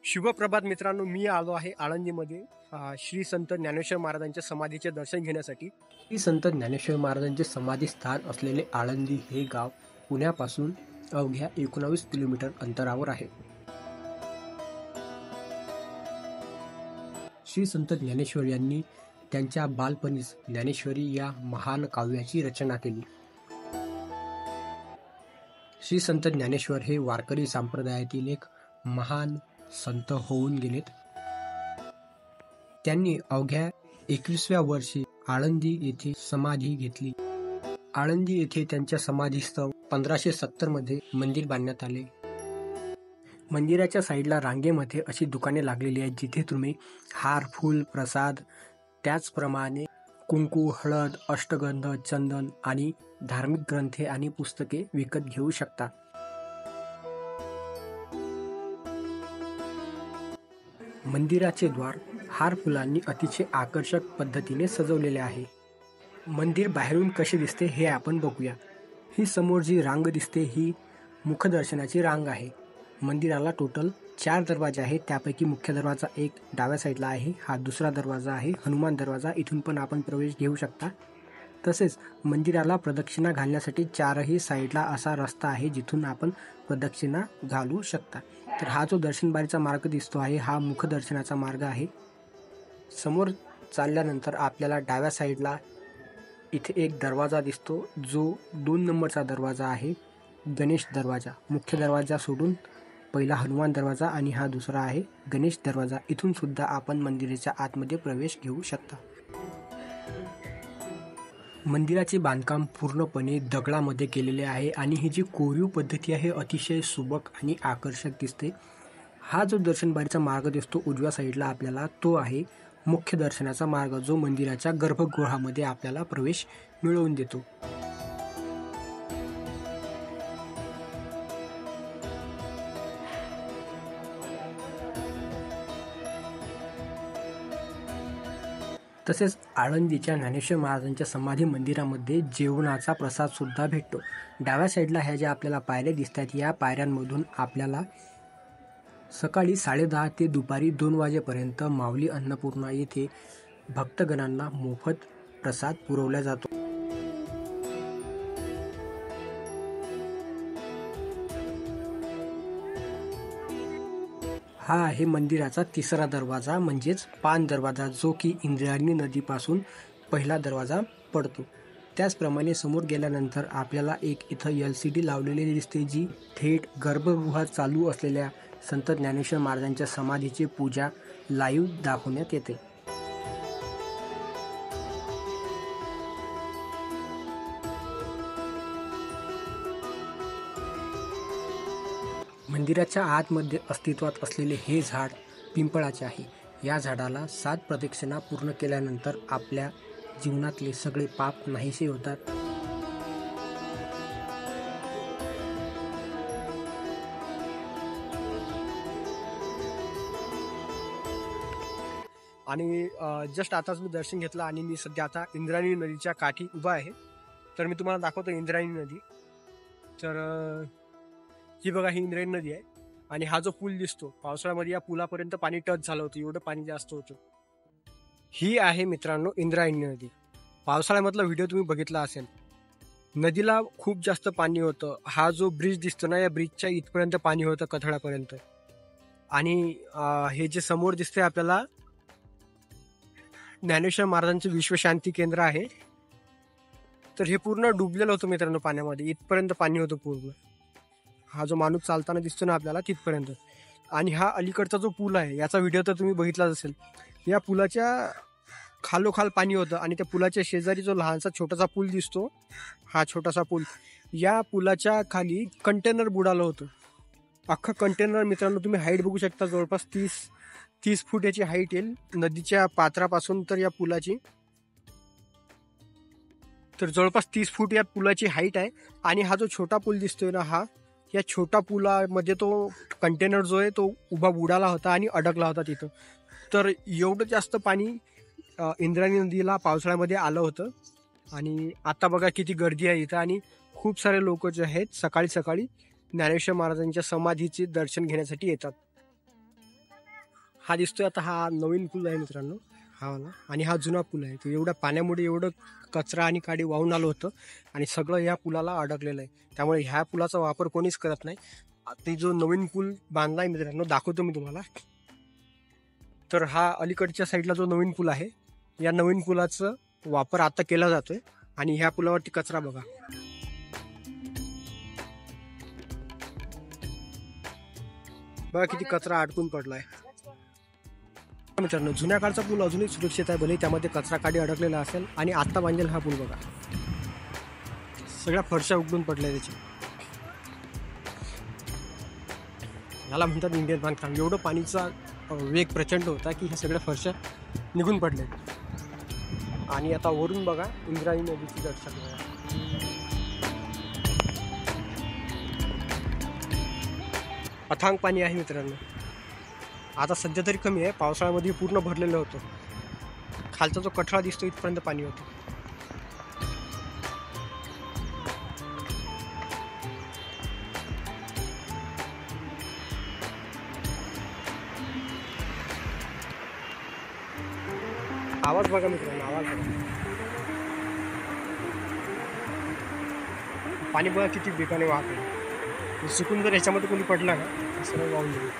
शुभप्रभात मित्रांनो, मी आलो आहे आळंदीमध्ये श्री संत ज्ञानेश्वर महाराजांच्या समाधीचे दर्शन घेण्यासाठी। श्री संत ज्ञानेश्वर महाराजांचे समाधी स्थान असलेले आळंदी हे गाव पुण्यापासून अवघ्या 19 किलोमीटर अंतरावर आहे। श्री संत ज्ञानेश्वर यांनी त्यांच्या बालपणीच ज्ञानेश्वरी या महान काव्याची रचना केली। श्री संत ज्ञानेश्वर हे वारकरी संप्रदायातील एक महान संत होऊन गेलेत। त्यांनी अवघ्या 21व्या वर्षी आळंदी येथे समाधी घेतली। आळंदी येथे त्यांच्या समाधीस्थळ 1570 मध्ये मंदिर बांधण्यात आले। मंदिराच्या साईडला रांगेमध्ये अशी दुकाने लागलेली आहेत जिथे तुम्ही हार, फूल, प्रसाद, त्याचप्रमाणे कुंकू, हळद, अष्टगंध, चंदन आणि धार्मिक ग्रंथे आणि पुस्तके विकत घेऊ शकता। मंदिराचे द्वार हार फुलांनी अतिशय आकर्षक पद्धतीने सजवलेले आहे। मंदिर बाहेरून कसे दिसते हे आपण बघूया। ही समोर जी रांग दिसते ही मुखदर्शनाची रांग आहे। मंदिराला टोटल 4 दरवाजे आहेत, त्यापैकी मुख्य दरवाजा एक डाव्या साईडला आहे, हा दुसरा दरवाजा आहे हनुमान दरवाजा, इथून पण आपण प्रवेश घेऊ शकता। तसेच मंदिराला प्रदक्षिणा घालण्यासाठी 4ही साईडला असा रस्ता आहे जिथून आपण प्रदक्षिणा घालू शकता। तर हा जो दर्शनबारीचा मार्ग दिसतो आहे हा मुखदर्शनाचा मार्ग आहे। समोर चालल्यानंतर आपल्याला डाव्या साईडला इथे एक दरवाजा दिसतो जो 2 नंबरचा दरवाजा आहे, गणेश दरवाजा। मुख्य दरवाजा सोडून पहिला हनुमान दरवाजा आणि हा दुसरा आहे गणेश दरवाजा। इथून सुद्धा आपण मंदिराच्या आतमध्ये प्रवेश घेऊ शकता। मंदिराचे बांधकाम पूर्णपणे दगडामध्ये केलेले आहे आणि ही जी कोरीव पद्धती आहे अतिशय सुबक आणि आकर्षक दिसते। हा जो दर्शनबारीचा मार्ग दिसतो उजव्या साईडला आपल्याला, तो आहे मुख्य दर्शनाचा मार्ग जो मंदिराच्या गर्भगृहामध्ये आपल्याला प्रवेश मिळवून देतो। तसेच आळंदीच्या ज्ञानेश्वर महाराजांच्या समाधी मंदिरामध्ये जेवणाचा प्रसाद सुद्धा भेटतो। डाव्या साईडला ह्या ज्या आपल्याला पायऱ्या दिसतात या पायऱ्यांमधून आपल्याला सकाळी 10:30 ते दुपारी 2 वाजेपर्यंत माऊली अन्नपूर्णा येथे भक्तगणांना मोफत प्रसाद पुरवला जातो। हा आहे मंदिराचा तिसरा दरवाजा म्हणजेच पान दरवाजा, जो की इंद्रायणी नदीपासून पहिला दरवाजा पडतो। त्याचप्रमाणे समोर गेल्यानंतर आपल्याला एक इथं LCD लावलेली दिसते जी थेट गर्भगृहात चालू असलेल्या संत ज्ञानेश्वर महाराजांच्या समाधीची पूजा लाईव्ह दाखवण्यात येते। मंदिराच्या आतमध्ये अस्तित्वात असलेले हे झाड पिंपळाचे आहे। या झाडाला 7 प्रदक्षिणा पूर्ण केल्यानंतर आपल्या जीवनातले सगळे पाप नाहीसे होतात। आणि जस्ट आताच मी दर्शन घेतलं आणि मी सध्या आता इंद्रायणी नदीच्या काठी उभा आहे। तर मी तुम्हाला दाखवतो इंद्रायणी नदी। तर ही बघा, ही इंद्रायणी नदी आहे आणि हा जो पूल दिसतो पावसाळ्यामध्ये या पुलापर्यंत पाणी टच झालं होतं, एवढं पाणी जास्त होतं। ही आहे मित्रांनो इंद्रायणी नदी। पावसाळ्यामधला व्हिडिओ तुम्ही बघितला असेल, नदीला खूप जास्त पाणी होतं। हा जो ब्रिज दिसतो ना, या ब्रिजच्या इथपर्यंत पाणी होतं, कथळापर्यंत। आणि हे जे समोर दिसते आपल्याला ज्ञानेश्वर महाराजांचे विश्वशांती केंद्र आहे। तर हे पूर्ण डुबलेलं होतं मित्रांनो पाण्यामध्ये, इथपर्यंत पाणी होतं पूर्ण। हा जो माणूस चालताना दिसतो ना आपल्याला तिथपर्यंत। आणि हा अलीकडचा जो पूल आहे याचा व्हिडिओ तर तुम्ही बघितलाच असेल। या पुलाच्या खालोखाल पाणी होतं आणि त्या पुलाच्या शेजारी जो लहानसा छोटासा पूल दिसतो, हा छोटासा पूल, या पुलाच्या खाली कंटेनर बुडालं होतं। अख्खं कंटेनर मित्रांनो, तुम्ही हाईट बघू शकता, जवळपास 30 फूट याची हाईट येईल नदीच्या पात्रापासून तर या पुलाची। तर जवळपास 30 फूट या पुलाची हाईट आहे। आणि हा जो छोटा पूल दिसतोय ना, हा या छोटा पुलामध्ये तो कंटेनर जो आहे तो उभा बुडाला होता आणि अडकला होता तिथं। तर एवढं जास्त पाणी इंद्रायणी नदीला पावसाळ्यामध्ये आलं होतं। आणि आता बघा किती गर्दी आहे इथं आणि खूप सारे लोक जे आहेत सकाळी सकाळी ज्ञानेश्वर महाराजांच्या समाधीचे दर्शन घेण्यासाठी येतात। हा दिसतोय आता, हा नवीन पूल आहे मित्रांनो हा वाला, आणि हा जुना पूल आहे. तो एवढ्या पाण्यामुळे एवढं कचरा आणि काडी वाहून आलं होतं आणि सगळं ह्या पुलाला अडकलेलं आहे. त्यामुळे ह्या पुलाचा वापर कोणीच करत नाही. आता जो नवीन पूल बांधला आहे मित्रांनो, दाखवतो मी तुम्हाला. तर हा अलीकडच्या साईडला जो नवीन पूल आहे, या नवीन पुलाचा वापर आता केला जातोय. आणि ह्या पुलावरती कचरा बघा, बघा किती कचरा अडकून पडलाय. मित्रांनो, जुन्या काळचा पूल अजूनही सुरक्षित आहे, भले त्यामध्ये कचरा काडी अडकलेला असेल. आणि आता बांधलेला हा पूल बघा, सगळ्या फरशा उघडून पडल्या त्याची. याला म्हणतात इंडियन बांधकाम. एवढं पाणीचा वेग प्रचंड होता की ह्या सगळ्या फरशा निघून पडल्या. आणि आता वरून बघा इंद्रायणी नदीची दर्शन बघा, अथांग पाणी आहे मित्रांनो. आता सध्या तरी कमी आहे, पावसाळ्यामध्ये पूर्ण भरलेलं होतं. खालचा जो कठडा दिसतो इथपर्यंत पाणी होतं. आवाज बघा मित्रांनो, आवाज बघा. पाणी बघा किती बेगाने वाहत आहे. चुकून जर ह्याच्यामध्ये कोणी पडला ना, सरळ वाहून जाईल.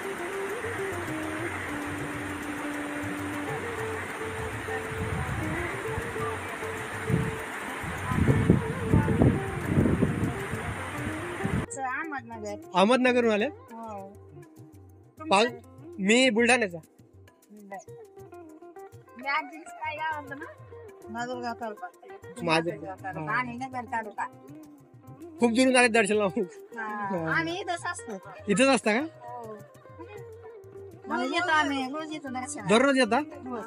अहमदनगरहून आले. मी बुलढाण्याचा. खूप दुरून आले दर्शन लावून. इथंच असता का? दररोज येता?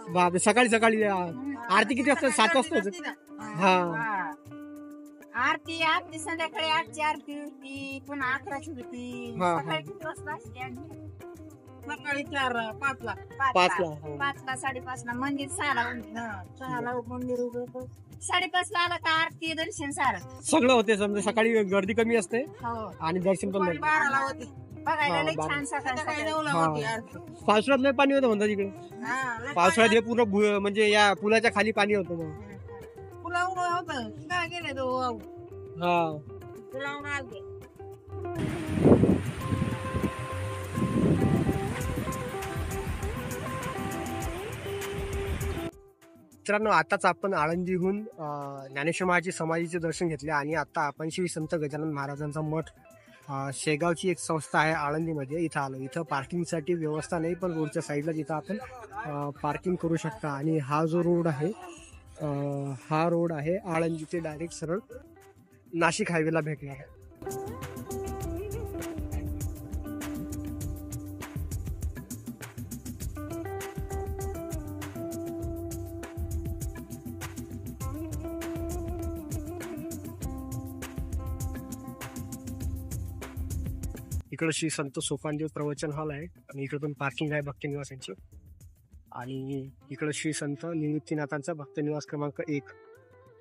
बापरे, सकाळी सकाळी आरती किती वाजता? 7 वाजता. हा, आरती आपली संध्याकाळी 8ची आरती होती, पुन्हा 11ची होती. सकाळी किती वाजता असते? सकाळी 4-5ला. 5ला 5:30ला मंदिर 6ला मंदिर उघडतो. 5:30ला आला का आरती दर्शन सारं सगळं होते. समजा सकाळी गर्दी कमी असते आणि दर्शन पण 12ला होते. बघायला लई छान सकाळी पावसाळ्यात लय पाणी होतं म्हणतात इकडे. पावसाळ्यात हे पूर्ण म्हणजे या पुलाच्या खाली पाणी होतं. मग पुलावून होतं काय गेले तो. हा, पुलावून आले. मित्रांनो, आताच आपण आळंदीहून ज्ञानेश्वर महाराजांची समाधीचे दर्शन घेतले आणि आता आपण श्री संत गजानन महाराजांचा मठ, शेगावची एक संस्था आहे आळंदीमध्ये, इथं आलो. इथं पार्किंगसाठी व्यवस्था नाही, पण रोडच्या साईडला जिथं आपण पार्किंग करू शकता. आणि हा जो रोड आहे, हा रोड आहे आळंदी ते डायरेक्ट सरळ नाशिक हायवेला भेटणार आहे. इकडं श्री संत सोपानदेव प्रवचन हॉल आहे आणि इकडे पण पार्किंग आहे भक्त निवासांची. आणि इकडं श्री संत निवृत्तीनाथांचा भक्त निवास क्रमांक 1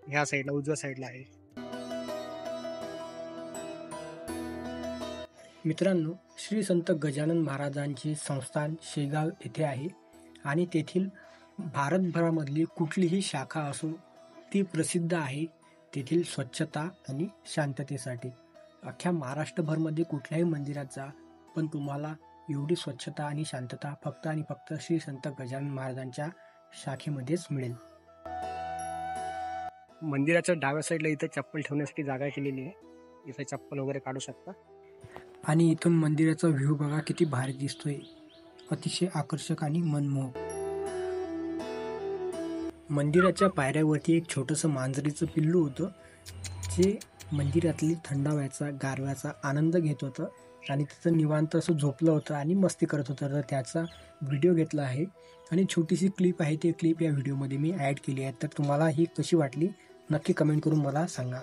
ह्या साईडला उजव्या साईडला आहे. मित्रांनो, श्री संत गजानन महाराजांचे संस्थान शेगाव येथे आहे आणि तेथील भारतभरामधली कुठलीही शाखा असो ती प्रसिद्ध आहे तेथील स्वच्छता आणि शांततेसाठी. अख्ख्या महाराष्ट्रभरमध्ये कुठल्याही मंदिरात जा, पण तुम्हाला एवढी स्वच्छता आणि शांतता फक्त आणि फक्त श्री संत गजानन महाराजांच्या शाखेमध्येच मिळेल. मंदिराच्या डाव्या साईडला इथं चप्पल ठेवण्यासाठी जागा केलेली आहे. इथं चप्पल वगैरे काढू शकता. आणि इथून मंदिराचा व्ह्यू बघा किती भारी दिसतोय, अतिशय आकर्षक आणि मनमोहक. मंदिराच्या पायऱ्यावरती एक छोटंसं मांजरीचं पिल्लू होतं, जे मंदिरातली थंडाव्याचा गारव्याचा आनंद घेत होतं आणि तिथं निवांत असं झोपलं होतं आणि मस्ती करत होतं. तर त्याचा व्हिडिओ घेतला आहे आणि छोटीशी क्लिप आहे, ती क्लिप या व्हिडिओमध्ये मी ॲड केली आहे. तर तुम्हाला ही कशी वाटली नक्की कमेंट करून मला सांगा.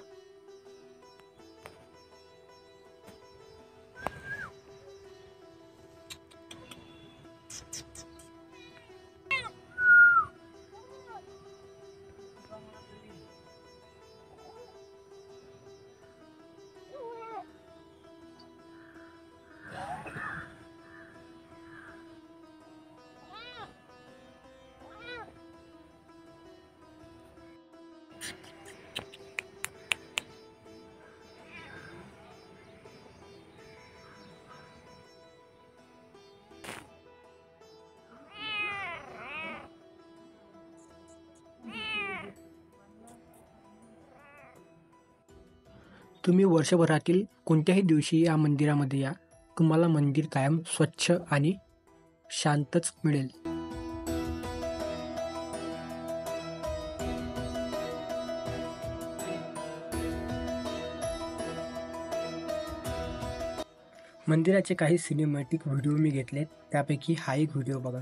तुम्ही वर्षभरातील कोणत्याही दिवशी या मंदिरामध्ये या, तुम्हाला मंदिर कायम स्वच्छ आणि शांतच मिळेल. मंदिराचे काही सिनेमॅटिक व्हिडिओ मी घेतलेत, त्यापैकी हा एक व्हिडिओ बघा.